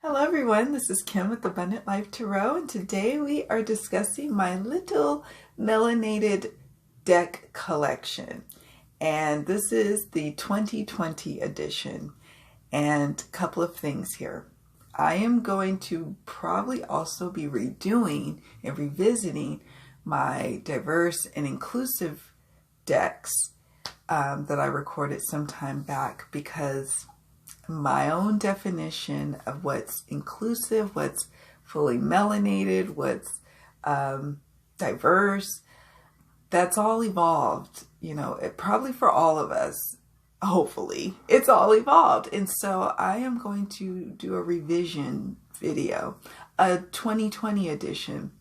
Hello everyone, this is Kim with Abundant Life Tarot, and today we are discussing my little melanated deck collection. And this is the 2020 edition. And a couple of things here. I am going to probably also be redoing and revisiting my diverse and inclusive decks that I recorded some time back, because my own definition of what's inclusive, what's fully melanated, what's diverse, that's all evolved, you know, probably for all of us. Hopefully it's all evolved. And so I am going to do a revision video, a 2020 edition,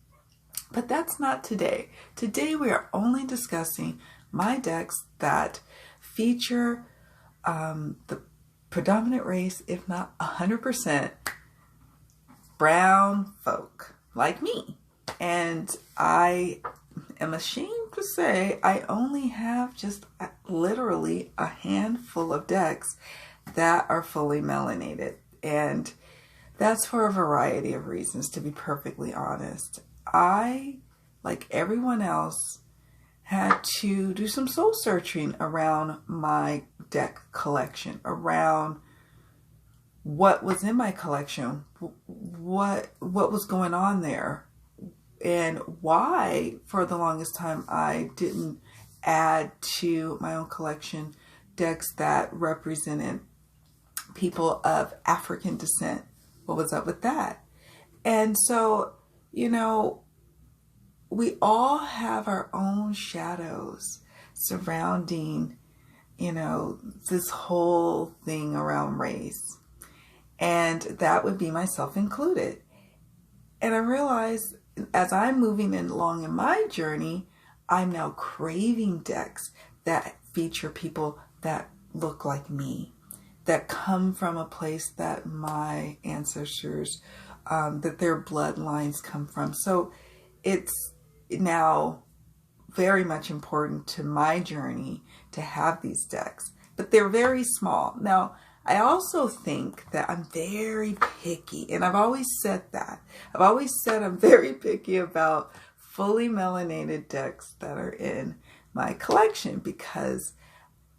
but that's not today. Today we are only discussing my decks that feature the predominant race, if not 100% brown folk like me. And I am ashamed to say I only have just literally a handful of decks that are fully melanated. And that's for a variety of reasons, to be perfectly honest. I, like everyone else, had to do some soul searching around my deck collection, around what was in my collection, what was going on there, and why for the longest time I didn't add to my own collection decks that represented people of African descent. What was up with that? And so, you know, we all have our own shadows surrounding, you know, this whole thing around race. And that would be myself included. And I realized as I'm moving along in my journey, I'm now craving decks that feature people that look like me, that come from a place that my ancestors, that their bloodlines come from. So it's now very much important to my journey to have these decks, but they're very small. Now, I also think that I'm very picky, and I've always said that. I've always said I'm very picky about fully melanated decks that are in my collection, because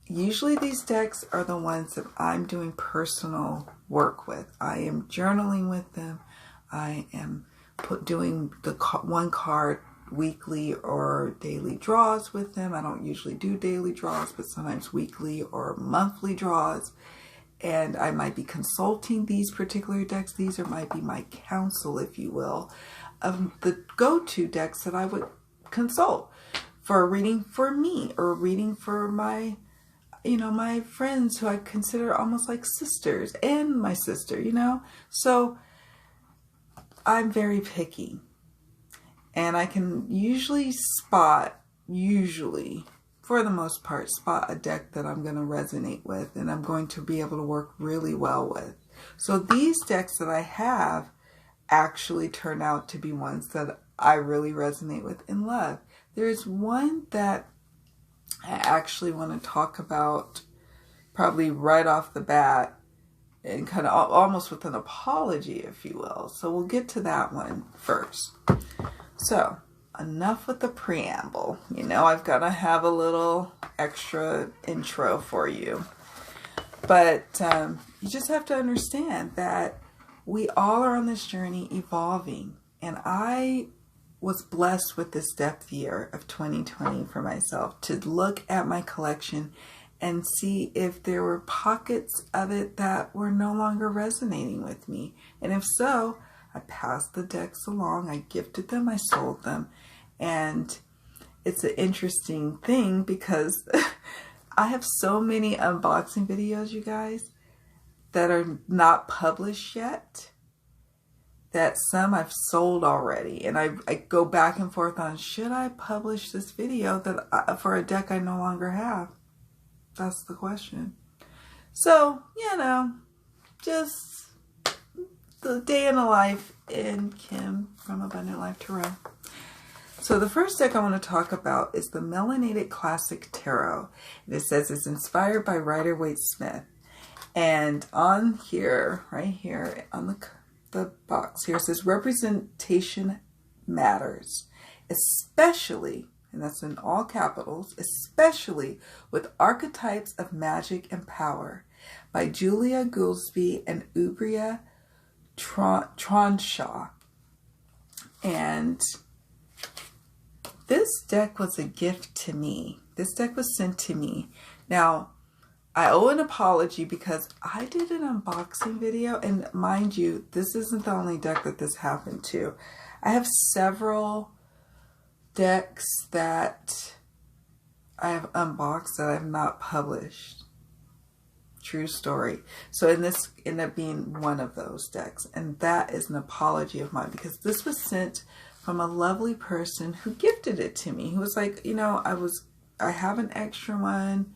usually these decks are the ones that I'm doing personal work with. I am journaling with them. I am doing the one card weekly or daily draws with them. I don't usually do daily draws, but sometimes weekly or monthly draws. And I might be consulting these particular decks. These might be my counsel, if you will, of the go-to decks that I would consult for a reading for me, or a reading for my, you know, my friends who I consider almost like sisters, and my sister, you know. So I'm very picky. And I can usually for the most part, spot a deck that I'm going to resonate with and I'm going to be able to work really well with. So these decks that I have actually turn out to be ones that I really resonate with and love. There's one that I actually want to talk about probably right off the bat, and kind of almost with an apology, if you will. So we'll get to that one first. So, enough with the preamble. You know, I've got to have a little extra intro for you. But you just have to understand that we all are on this journey evolving. And I was blessed with this depth year of 2020 for myself to look at my collection and see if there were pockets of it that were no longer resonating with me. And if so, I passed the decks along, I gifted them, I sold them. And it's an interesting thing because I have so many unboxing videos, you guys, that are not published yet, that some I've sold already. And I go back and forth on, should I publish this video for a deck I no longer have? That's the question. So, you know, just the day in the life in Kim from Abundant Life Tarot. So the first deck I want to talk about is the Melanated Classic Tarot. And it says it's inspired by Rider-Waite Smith. And on here, right here on the the box here. It says representation matters, especially, and that's in all capitals, especially with archetypes of magic and power, by Julia Goolsby and Ubria Tronshaw. And this deck was a gift to me. This deck was sent to me. Now, I owe an apology because I did an unboxing video, and mind you, this isn't the only deck that this happened to. I have several decks that I have unboxed that I have not published. True story. So in this ended up being one of those decks, and that is an apology of mine because this was sent from a lovely person who gifted it to me. Who was like, you know, I have an extra one.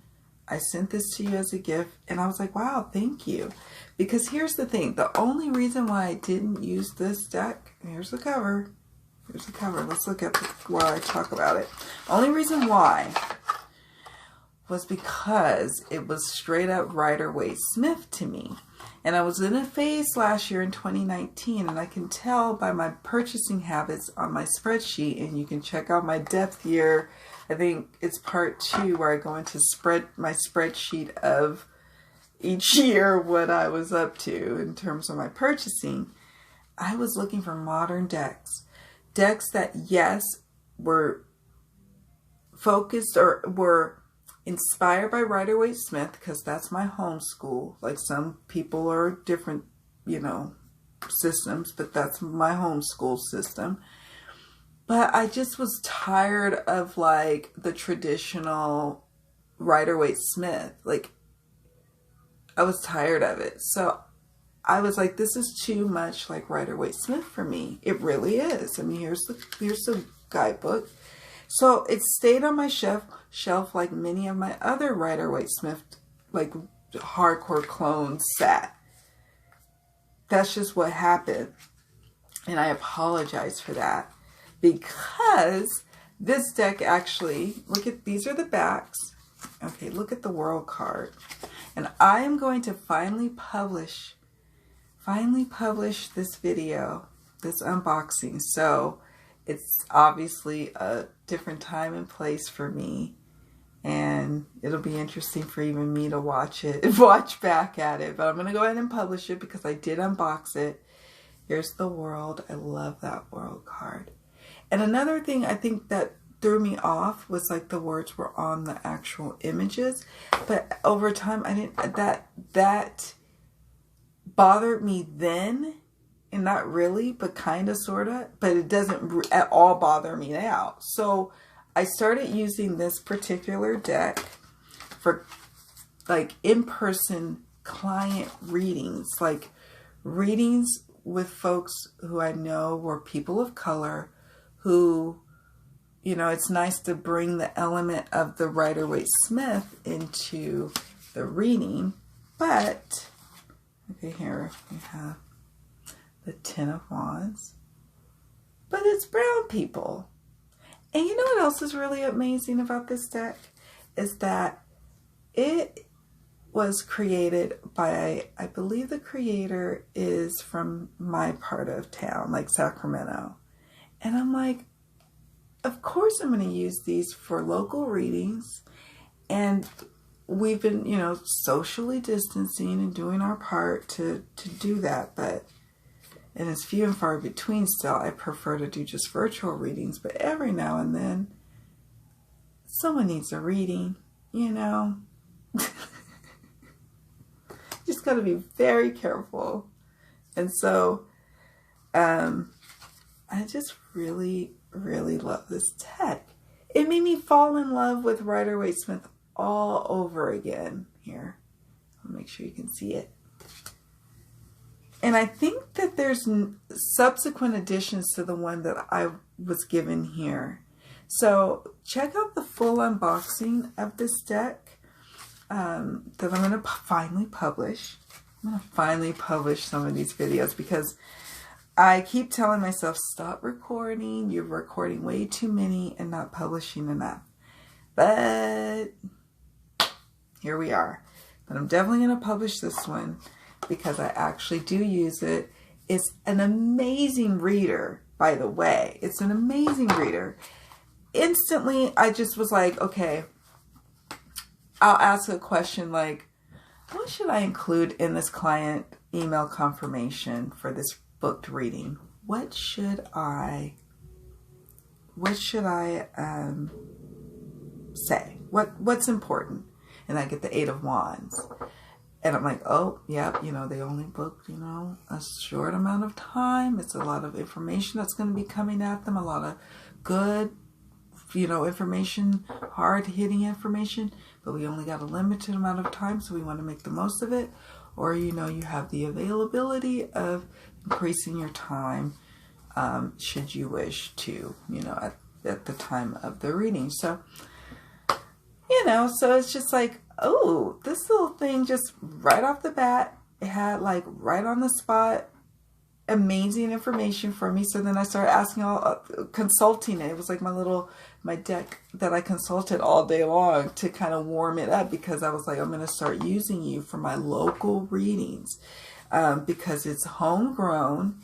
I sent this to you as a gift, and I was like, wow, thank you. Because here's the thing, the only reason why I didn't use this deck, here's the cover. Here's the cover. Let's look at where I talk about it. Only reason why was because it was straight up Rider-Waite-Smith to me. And I was in a phase last year in 2019, and I can tell by my purchasing habits on my spreadsheet, and you can check out my depth year. I think it's part 2 where I go into my spreadsheet of each year what I was up to in terms of my purchasing. I was looking for modern decks. Decks that, yes, were focused or were inspired by Rider-Waite-Smith, because that's my homeschool. Like, some people are different, you know, systems, but that's my homeschool system. But I just was tired of, like, the traditional Rider-Waite-Smith. Like, I was tired of it. So I was like, this is too much like Rider-Waite-Smith for me. It really is. I mean, here's the guidebook. So it stayed on my shelf like many of my other Rider-Waite-Smith, like, hardcore clones sat. That's just what happened. And I apologize for that. Because this deck actually, look at, these are the backs. Okay, look at the World card. And I am going to finally publish this video, this unboxing. So it's obviously a different time and place for me. And it'll be interesting for even me to watch back at it. But I'm going to go ahead and publish it because I did unbox it. Here's the World. I love that World card. And another thing I think that threw me off was like the words were on the actual images. But over time, I didn't, that bothered me then. And not really, but kind of, sort of. But it doesn't at all bother me now. So I started using this particular deck for like in-person client readings. Like readings with folks who I know were people of color who, you know, it's nice to bring the element of the Rider-Waite-Smith into the reading. But, okay, here we have the Ten of Wands. But it's brown people. And you know what else is really amazing about this deck? Is that it was created by, I believe the creator is from my part of town, like Sacramento. And I'm like, of course I'm going to use these for local readings. And we've been, you know, socially distancing and doing our part to do that. But, and it's few and far between still. I prefer to do just virtual readings. But every now and then, someone needs a reading, you know. Just got to be very careful. And so, I just really, really love this deck. It made me fall in love with Rider-Waite-Smith all over again. Here, I'll make sure you can see it. And I think that there's subsequent additions to the one that I was given here. So check out the full unboxing of this deck that I'm going to finally publish. I'm going to finally publish some of these videos because I keep telling myself, stop recording. You're recording way too many and not publishing enough. But here we are. But I'm definitely going to publish this one because I actually do use it. is an amazing reader, by the way. It's an amazing reader. Instantly, I just was like, okay, I'll ask a question like, what should I include in this client email confirmation for this booked reading? What should I say? What's important? And I get the 8 of Wands. And I'm like, oh, yeah, you know, they only booked, you know, a short amount of time. It's a lot of information that's going to be coming at them. A lot of good, you know, information, hard-hitting information. But we only got a limited amount of time, so we want to make the most of it. Or, you know, you have the availability of increasing your time should you wish to, you know, at the time of the reading. So, you know, so it's just like, oh, this little thing just right off the bat, it had like right on the spot, amazing information for me. So then I started asking consulting it. It was like my deck that I consulted all day long to kind of warm it up, because I was like, I'm going to start using you for my local readings because it's homegrown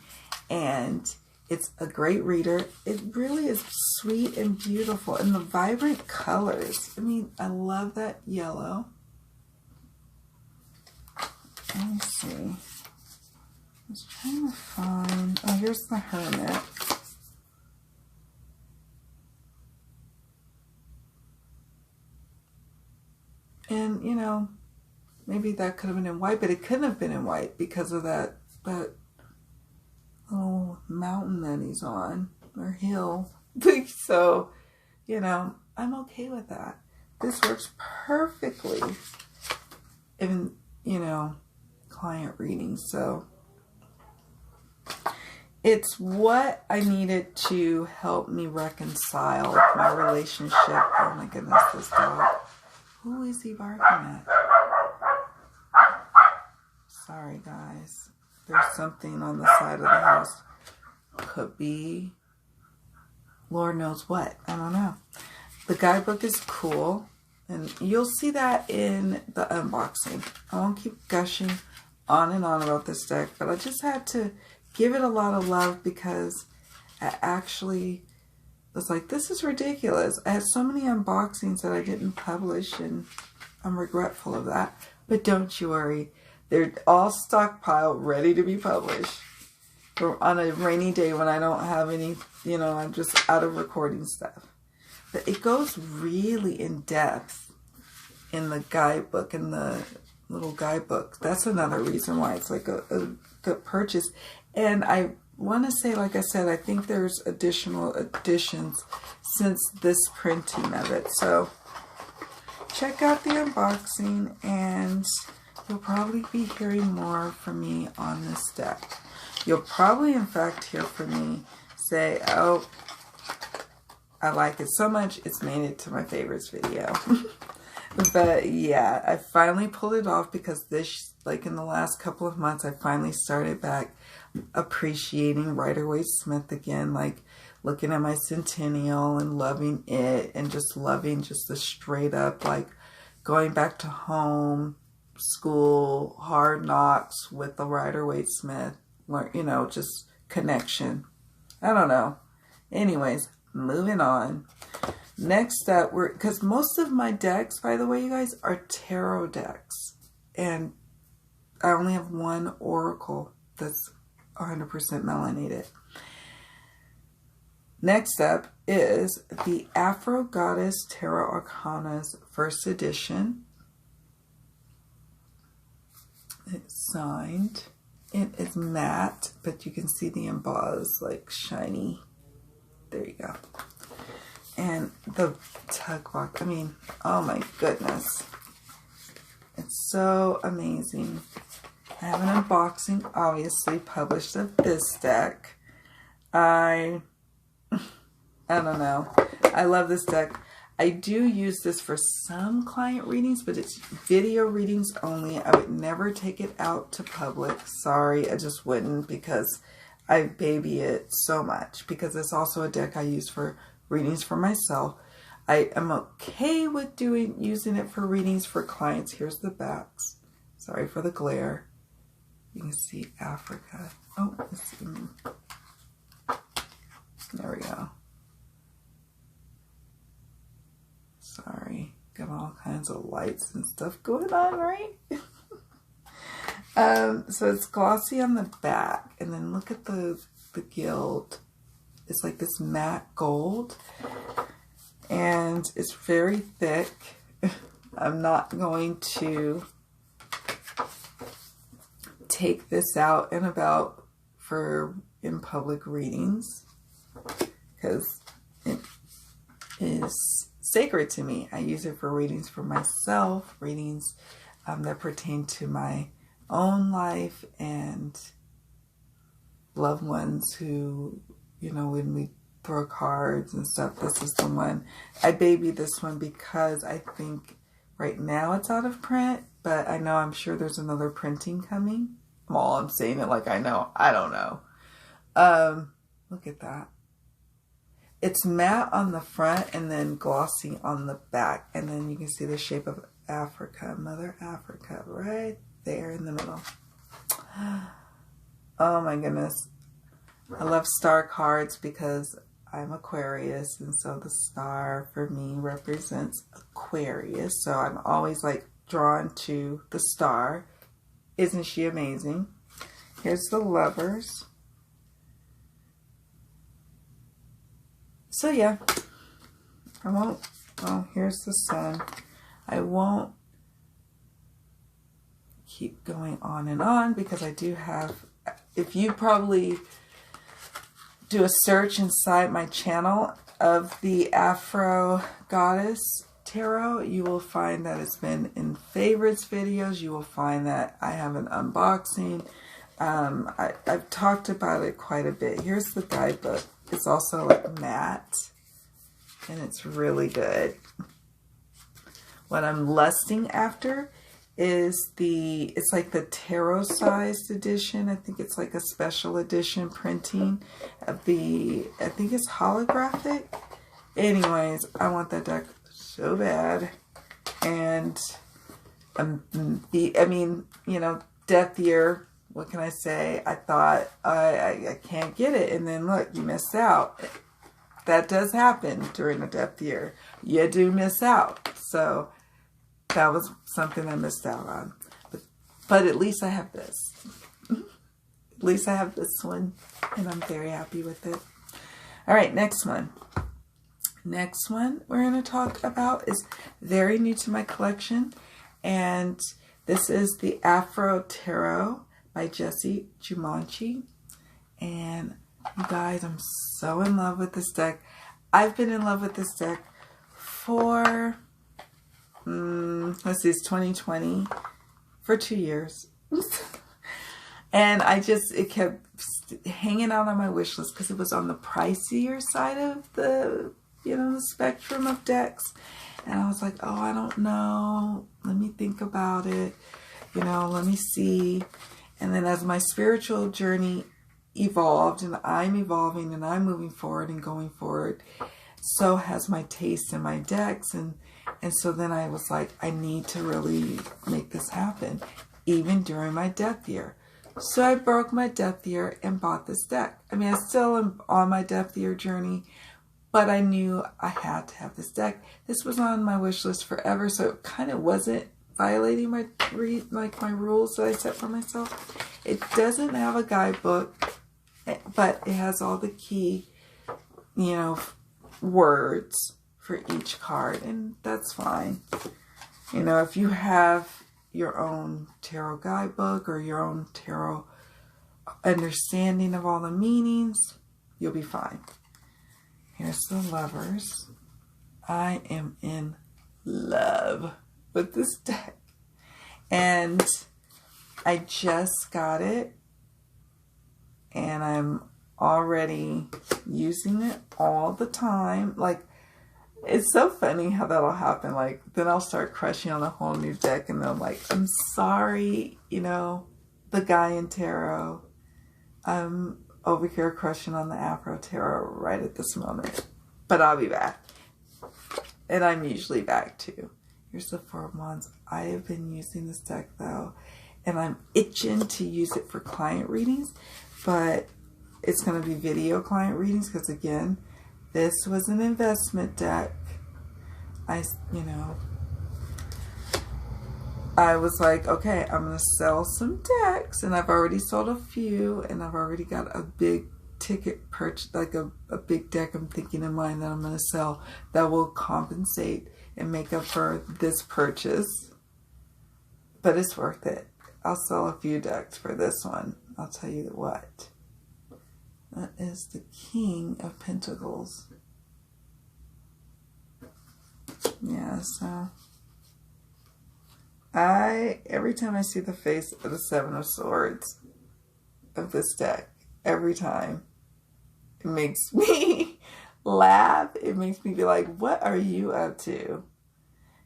and it's a great reader. It really is sweet and beautiful. And the vibrant colors. I mean, I love that yellow. Let me see. I was trying to find... Oh, here's the Hermit. And, you know, maybe that could have been in white, but it couldn't have been in white because of that little mountain that he's on, or hill. So, you know, I'm okay with that. This works perfectly in, you know, client readings. So it's what I needed to help me reconcile my relationship. Oh my goodness, this dog. Who is he barking at? Sorry, guys. There's something on the side of the house. Could be Lord knows what. I don't know. The guidebook is cool. And you'll see that in the unboxing. I won't keep gushing on and on about this deck. But I just had to give it a lot of love because I actually was like, this is ridiculous. I had so many unboxings that I didn't publish. And I'm regretful of that. But don't you worry. They're all stockpiled, ready to be published. Or on a rainy day when I don't have any, you know, I'm just out of recording stuff. But it goes really in depth in the guidebook, in the little guidebook. That's another reason why it's like a good purchase. And I want to say, like I said, I think there's additional additions since this printing of it. So check out the unboxing and you'll probably be hearing more from me on this deck. You'll probably, in fact, hear from me say, oh, I like it so much, it's made it to my favorites video. But yeah, I finally pulled it off because this, like in the last couple of months, I finally started back appreciating Rider-Waite-Smith again, like looking at my Centennial and loving it and just loving just the straight up, like going back to home, school, hard knocks with the Rider-Waite-Smith, you know, just connection. I don't know. Anyways, moving on. Next up, because most of my decks, by the way, you guys, are tarot decks. And I only have one oracle that's 100% melanated. Next up is the Afro Goddess Tarot Arcanas First Edition. It's signed. It is matte, but you can see the emboss, like shiny. There you go. And the tug box, I mean, oh my goodness. It's so amazing. I have an unboxing, obviously, published of this deck. I don't know. I love this deck. I do use this for some client readings, but it's video readings only. I would never take it out to public. Sorry, I just wouldn't because I baby it so much. Because it's also a deck I use for readings for myself. I am okay with using it for readings for clients. Here's the backs. Sorry for the glare. You can see Africa. Oh, let's see. There we go. Sorry, got all kinds of lights and stuff going on, right? So it's glossy on the back, and then look at the gild. It's like this matte gold, and it's very thick. I'm not going to take this out and about for in public readings because it is sacred to me. I use it for readings for myself, readings that pertain to my own life and loved ones who, you know, when we throw cards and stuff, this is the one. I baby this one because I think right now it's out of print, but I know I'm sure there's another printing coming. Well, I'm saying it like I know. I don't know. Look at that. It's matte on the front and then glossy on the back. And then you can see the shape of Africa, Mother Africa, right there in the middle. Oh my goodness. I love star cards because I'm Aquarius, and so the star for me represents Aquarius. So I'm always like drawn to the star. Isn't she amazing? Here's the Lovers. So yeah, I won't, oh, here's the Sun. I won't keep going on and on because I do have, if you probably do a search inside my channel of the Afro Goddess Tarot, you will find that it's been in favorites videos. You will find that I have an unboxing. I've talked about it quite a bit. Here's the guidebook. It's also like matte, and it's really good. What I'm lusting after is it's like the tarot sized edition. I think it's like a special edition printing of the, I think it's holographic. Anyways, I want that deck so bad. And I mean, you know, death year, what can I say? I thought I can't get it, and then look, you missed out. That does happen during the death year. You do miss out. So that was something I missed out on. But at least I have this. At least I have this one, and I'm very happy with it. All right, next one. Next one we're going to talk about is very new to my collection, and this is the Afro Tarot by Jessie Jumanchi. And you guys, I'm so in love with this deck. I've been in love with this deck for, let's see, it's 2020, for 2 years. And it kept hanging out on my wish list because it was on the pricier side of the, you know, the spectrum of decks. And I was like, oh, I don't know. Let me think about it. You know, let me see. And then as my spiritual journey evolved, and I'm evolving and I'm moving forward and going forward, so has my taste in my decks. And so then I was like, I need to really make this happen, even during my death year. So I broke my death year and bought this deck. I mean, I still am on my death year journey, but I knew I had to have this deck. This was on my wish list forever, so it kind of wasn't violating my rules that I set for myself. It doesn't have a guidebook, but it has all the key, you know, words for each card, and that's fine. You know, if you have your own tarot guidebook or your own tarot understanding of all the meanings, you'll be fine. Here's the Lovers. I am in love with this deck, and I just got it, and I'm already using it all the time. Like, it's so funny how that'll happen. Like, then I'll start crushing on a whole new deck, and then I'm like, I'm sorry, you know, the guy in tarot. I'm over here crushing on the Afro Tarot right at this moment, but I'll be back, and I'm usually back too. Here's the Four of Wands. I have been using this deck though, and I'm itching to use it for client readings, but it's going to be video client readings because, again, this was an investment deck. I was like, okay, I'm going to sell some decks, and I've already sold a few, and I've already got a big ticket purchase, like a big deck I'm thinking in mind that I'm going to sell that will compensate and make up for this purchase. But it's worth it. I'll sell a few decks for this one. I'll tell you what. That is the King of Pentacles. Yeah, so every time I see the face of the Seven of Swords of this deck, every time, it makes me laugh. It makes me be like, what are you up to?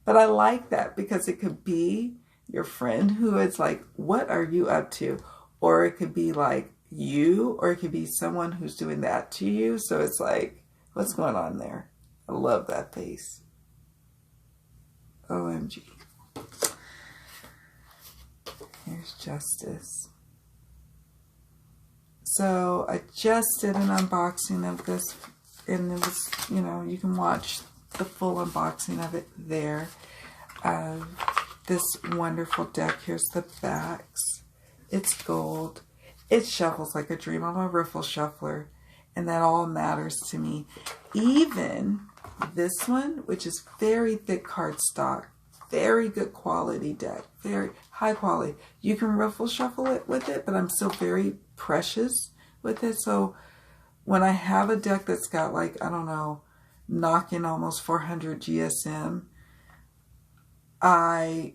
But I like that because it could be your friend who is like, what are you up to? Or it could be like you, or it could be someone who's doing that to you. So it's like, what's going on there? I love that face. OMG. Here's Justice. So I just did an unboxing of this, and it was, you can watch the full unboxing of it there. This wonderful deck. Here's the backs. It's gold. It shuffles like a dream. I'm a riffle shuffler, and that all matters to me. Even this one, which is very thick cardstock, very good quality deck, very high quality. You can riffle shuffle it with it, but I'm still very precious with it. So when I have a deck that's got, like, I don't know, knocking almost 400 GSM, I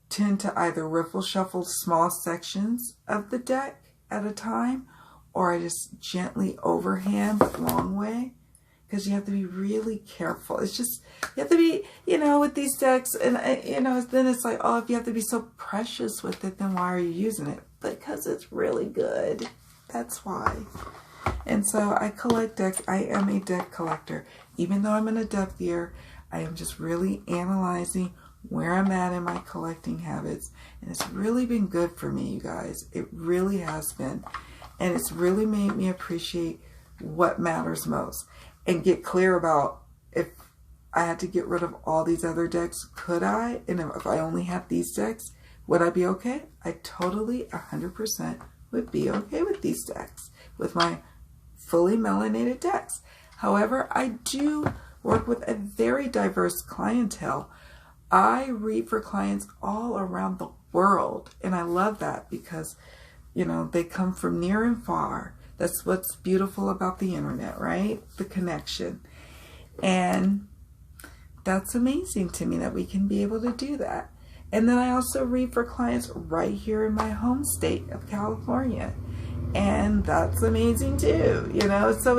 tend to either riffle shuffle small sections of the deck at a time, or I just gently overhand the long way, because you have to be really careful. It's just, you have to be, with these decks, and, then it's like, oh, if you have to be so precious with it, then why are you using it? Because it's really good. That's why. And so I collect decks. I am a deck collector. Even though I'm in a deck year, I am just really analyzing where I'm at in my collecting habits. And it's really been good for me, you guys. It really has been. And it's really made me appreciate what matters most and get clear about, if I had to get rid of all these other decks, could I? And if I only had these decks, would I be okay? I totally 100% would be okay with these decks, with my fully melanated decks. However, I do work with a very diverse clientele. I read for clients all around the world, and I love that because, they come from near and far. That's what's beautiful about the internet, right? The connection. And that's amazing to me that we can be able to do that. And then I also read for clients right here in my home state of California. And that's amazing too, So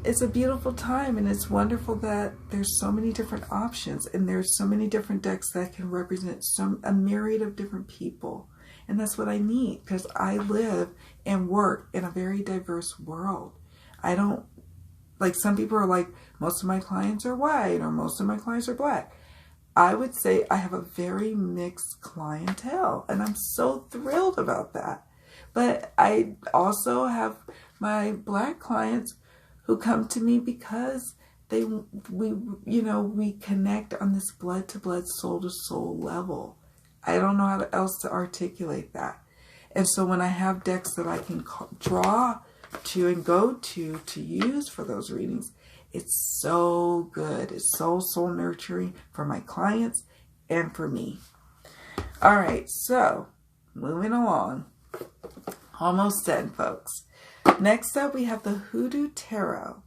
it's a beautiful time, and it's wonderful that there's so many different options, and there's so many different decks that can represent a myriad of different people. And that's what I need, because I live and work in a very diverse world. I don't, like, some people are like, most of my clients are white, or most of my clients are black. I would say I have a very mixed clientele, and I'm so thrilled about that. But I also have my black clients who come to me because we connect on this blood to blood, soul to soul level. I don't know how else to articulate that. And so when I have decks that I can draw to and go to use for those readings, it's so good. It's so soul nurturing for my clients and for me. All right, so moving along. Almost done, folks. Next up, we have the Hoodoo Tarot.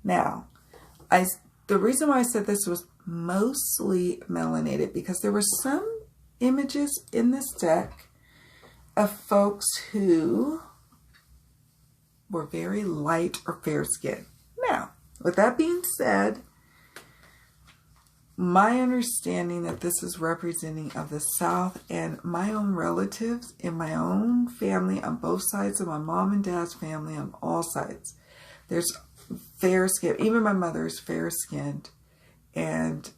Now, the reason why I said this was mostly melanated, because there were some images in this deck of folks who were very light or fair skinned. Now, with that being said, my understanding that this is representing of the South, and my own relatives in my own family on both sides of my mom and dad's family, on all sides, there's fair skin. Even my mother is fair skinned, and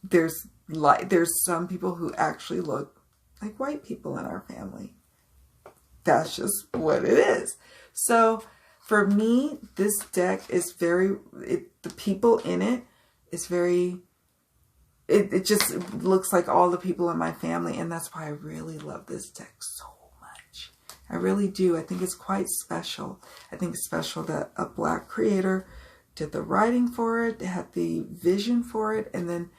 there's some people who actually look like white people in our family. That's just what it is. So for me, this deck is very, the people in it is very, it just looks like all the people in my family. And that's why I really love this deck so much. I really do. I think it's quite special. I think it's special that a Black creator did the writing for it, had the vision for it, and then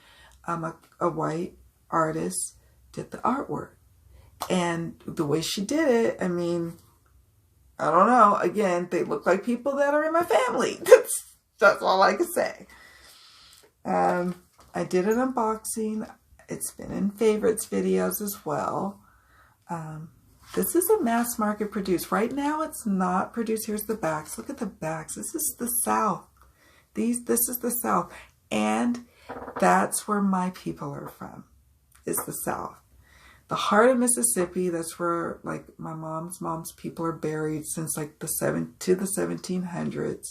a white artist did the artwork. And the way she did it, I mean, I don't know. Again, they look like people that are in my family. That's all I can say. I did an unboxing. It's been in favorites videos as well. This is a mass market produced. Right now it's not produced. Here's the backs. Look at the backs. This is the South. This is the South. And that's where my people are from, is the South. The heart of Mississippi, that's where like my mom's people are buried since like the 1700s.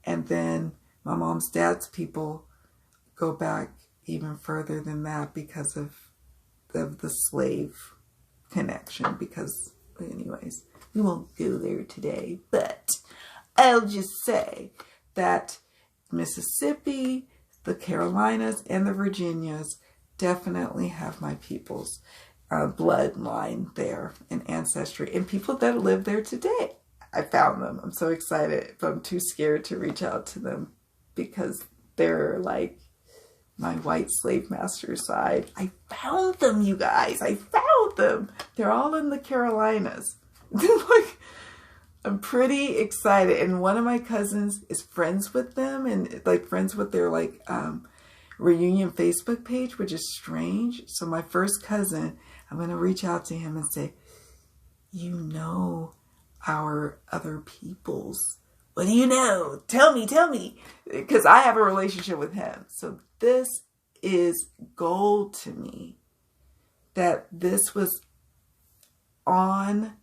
And then my mom's dad's people go back even further than that because of the slave connection. Because anyways, we won't go there today, but I'll just say that Mississippi, the Carolinas, and the Virginias definitely have my people's bloodline there and ancestry, and people that live there today. I found them. I'm so excited, but I'm too scared to reach out to them because they're like my white slave master side. I found them, you guys. I found them. They're all in the Carolinas. Like, I'm pretty excited. And one of my cousins is friends with them and like friends with their like reunion Facebook page, which is strange. So my first cousin, I'm going to reach out to him and say, you know our other peoples. What do you know? Tell me. Because I have a relationship with him. So this is gold to me that this was on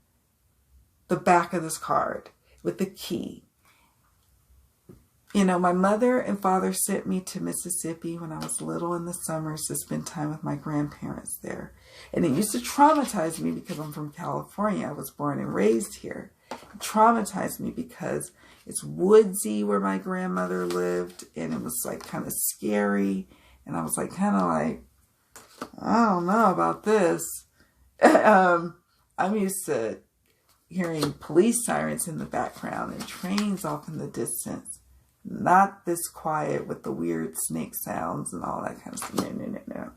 the back of this card with the key. You know, my mother and father sent me to Mississippi when I was little in the summers to spend time with my grandparents there. And it used to traumatize me because I'm from California. I was born and raised here. It traumatized me because it's woodsy where my grandmother lived. And it was like kind of scary. And I was like, kind of like, I don't know about this. I'm used to hearing police sirens in the background and trains off in the distance. Not this quiet with the weird snake sounds and all that kind of stuff. No.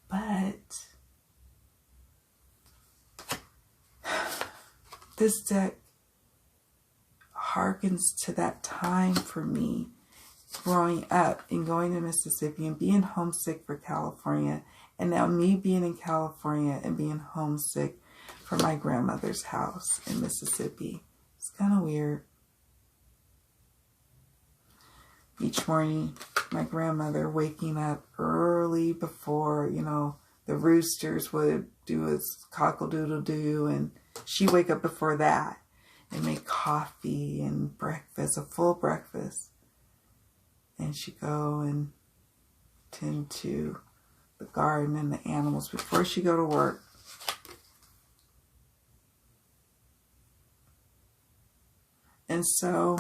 But this deck harkens to that time for me growing up and going to Mississippi and being homesick for California. And now me being in California and being homesick for my grandmother's house in Mississippi. It's kind of weird. Each morning, my grandmother waking up early before, you know, the roosters would do its cockle-doodle-doo, and she'd wake up before that and make coffee and breakfast, a full breakfast. And she'd go and tend to the garden and the animals before she go to work. And so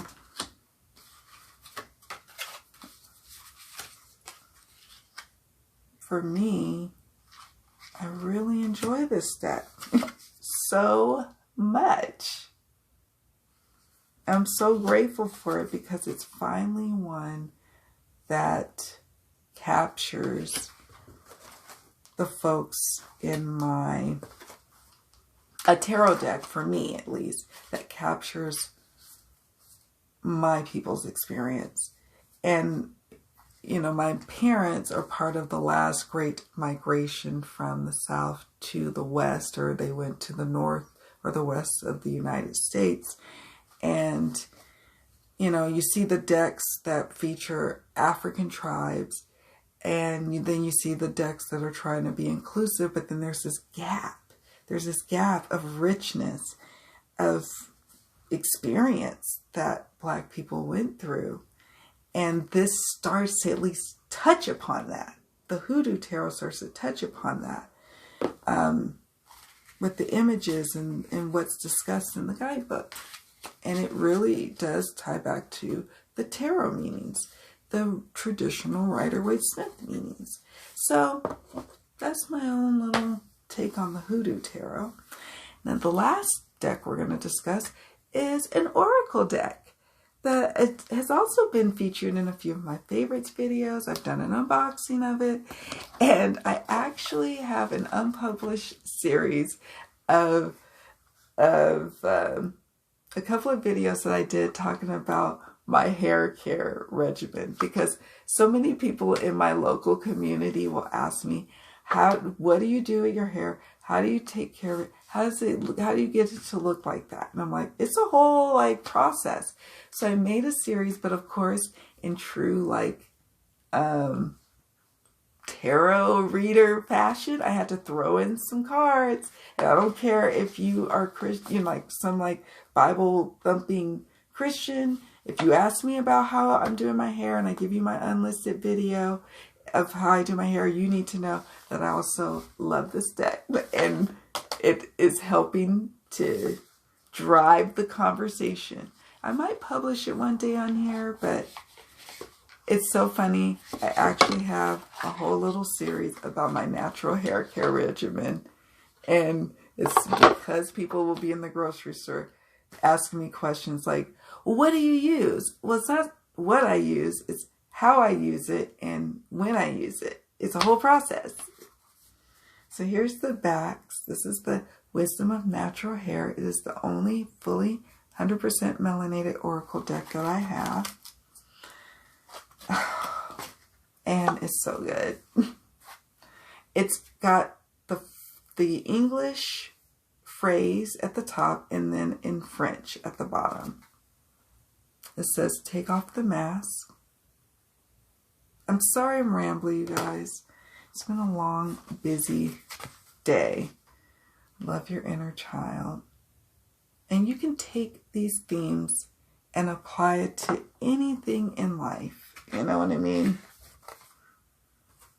for me, I really enjoy this deck so much. I'm so grateful for it because it's finally one that captures the folks in a tarot deck, for me at least, that captures my people's experience. And you know, my parents are part of the last great migration from the South to the West, or they went to the North or the West of the United States. And, you know, you see the decks that feature African tribes, and then you see the decks that are trying to be inclusive, but then there's this gap. There's this gap of richness, of experience that Black people went through. And this starts to at least touch upon that. The Hoodoo Tarot starts to touch upon that. with the images and what's discussed in the guidebook. And it really does tie back to the tarot meanings, the traditional Rider-Waite-Smith meanings. So that's my own little take on the Hoodoo Tarot. Now the last deck we're going to discuss is an Oracle deck that it has also been featured in a few of my favorites videos. I've done an unboxing of it, and I actually have an unpublished series of a couple of videos that I did talking about my hair care regimen, because so many people in my local community will ask me, what do you do with your hair? How do you take care of it? How do you get it to look like that? And I'm like, it's a whole process. So I made a series, but of course in true tarot reader fashion, I had to throw in some cards. And I don't care if you are Christian, some Bible thumping Christian. If you ask me about how I'm doing my hair and I give you my unlisted video of how I do my hair, you need to know that I also love this deck, and it is helping to drive the conversation. I might publish it one day on here, but it's so funny. I actually have a whole little series about my natural hair care regimen, and it's because people will be in the grocery store asking me questions like, what do you use? Well, it's not what I use, it's how I use it and when I use it. It's a whole process. So here's the backs. This is the Wisdom of Natural Hair. It is the only fully 100% melanated oracle deck that I have. And it's so good. It's got the English phrase at the top and then in French at the bottom. It says, take off the mask. I'm sorry I'm rambling, you guys. It's been a long, busy day. Love your inner child. And you can take these themes and apply it to anything in life. You know what I mean?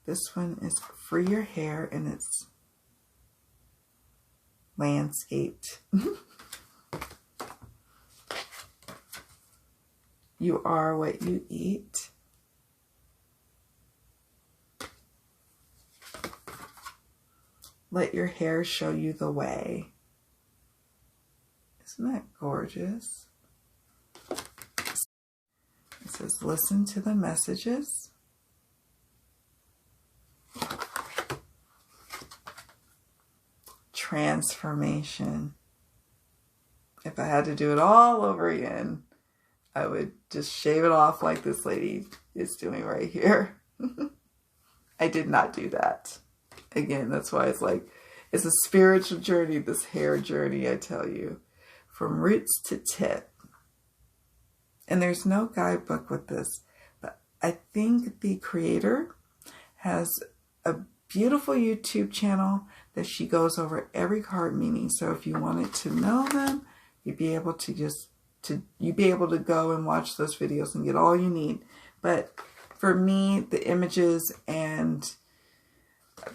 This one is free your hair, and it's landscaped. You are what you eat. Let your hair show you the way. Isn't that gorgeous? It says, listen to the messages. Transformation. If I had to do it all over again, I would just shave it off like this lady is doing right here. I did not do that. Again, that's why it's a spiritual journey, this hair journey, I tell you. From roots to tip. And there's no guidebook with this, but I think the creator has a beautiful YouTube channel that she goes over every card meaning. So if you wanted to know them, you'd be able to you'd be able to go and watch those videos and get all you need. But for me, the images and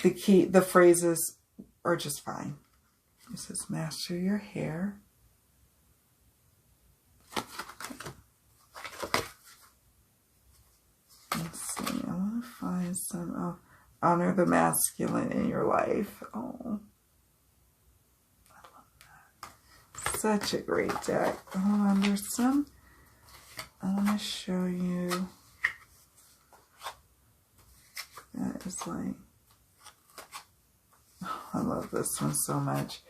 the phrases are just fine. It says, master your hair. Let's see, I want to find some, honor the masculine in your life. Oh, I love that. Such a great deck. Hold on, there's some, I want to show you. That is I love this one so much.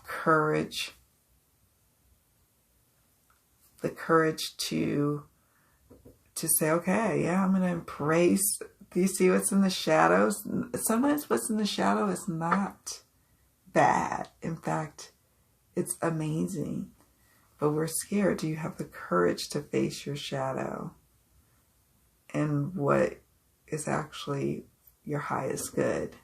Courage. The courage to say, okay, yeah, I'm going to embrace. Do you see what's in the shadows? Sometimes what's in the shadow is not bad. In fact, it's amazing. But we're scared. Do you have the courage to face your shadow and what is actually your highest good?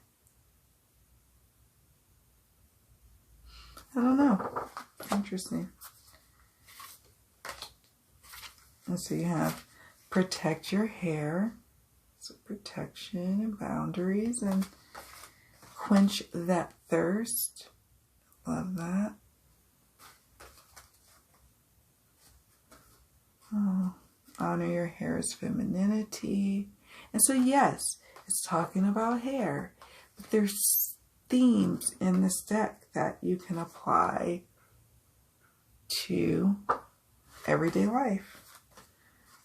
I don't know. Interesting. And so you have protect your hair. So protection and boundaries and quench that thirst. Love that. Oh, honor your hair's femininity. And so yes, it's talking about hair, but there's themes in this deck that you can apply to everyday life.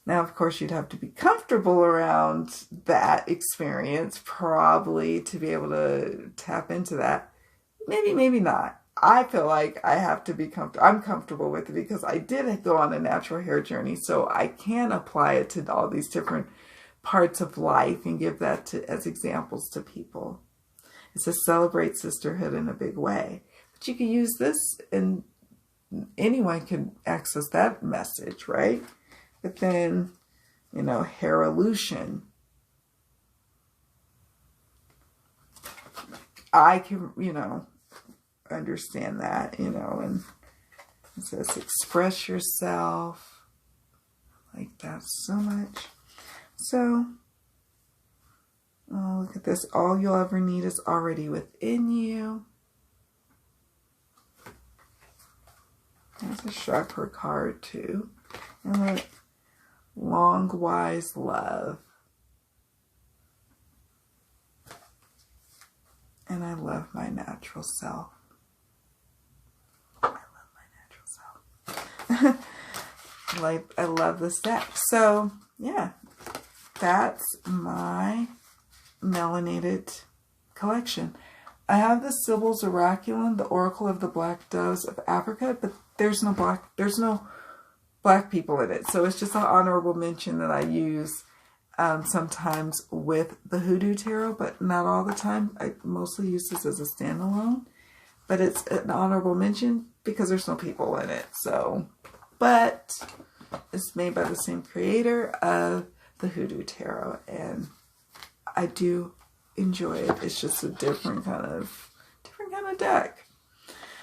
Now, of course, you'd have to be comfortable around that experience, probably, to be able to tap into that. Maybe, maybe not. I feel like I have to be comfortable. I'm comfortable with it because I did go on a natural hair journey, so I can apply it to all these different parts of life and give that as examples to people. It says celebrate sisterhood in a big way. But you can use this and anyone can access that message, right? But then, you know, hairolution. I can, you know, understand that, you know, and it says express yourself. I like that so much. So, oh, look at this. All you'll ever need is already within you. There's a chakra card too. And look, long, wise love. And I love my natural self. I love my natural self. Like, I love this deck. So, yeah, that's my melanated collection. I have the Sibyls Oraculum, the Oracle of the Black Doves of Africa, but there's no black people in it. So it's just an honorable mention that I use sometimes with the Hoodoo Tarot, but not all the time. I mostly use this as a standalone, but it's an honorable mention because there's no people in it. So, but it's made by the same creator of the Hoodoo Tarot, and I do enjoy it. It's just a different kind of deck.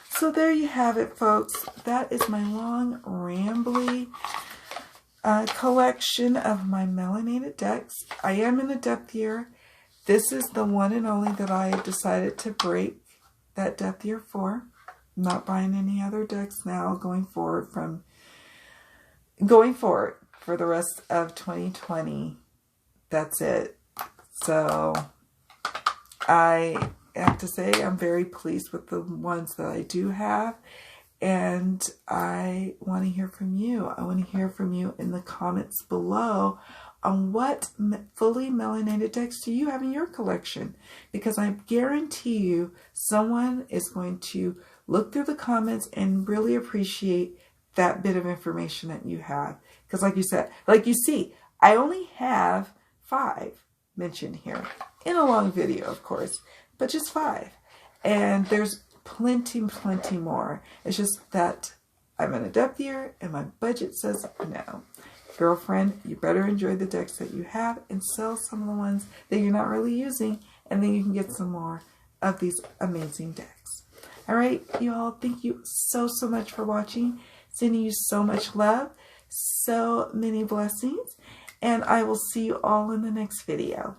So there you have it, folks. That is my long, rambly collection of my melanated decks. I am in a depth year. This is the one and only that I decided to break that depth year for. I'm not buying any other decks now going forward for the rest of 2020. That's it. So I have to say I'm very pleased with the ones that I do have, and I want to hear from you. I want to hear from you in the comments below on what fully melanated decks do you have in your collection, because I guarantee you someone is going to look through the comments and really appreciate that bit of information that you have. Because like you said, like you see, I only have 5 mentioned here in a long video, of course, but just 5. And there's plenty more. It's just that I'm in a depth year and my budget says no. Girlfriend, you better enjoy the decks that you have and sell some of the ones that you're not really using, and then you can get some more of these amazing decks. All right, you all, thank you so much for watching. Sending you so much love, so many blessings, and I will see you all in the next video.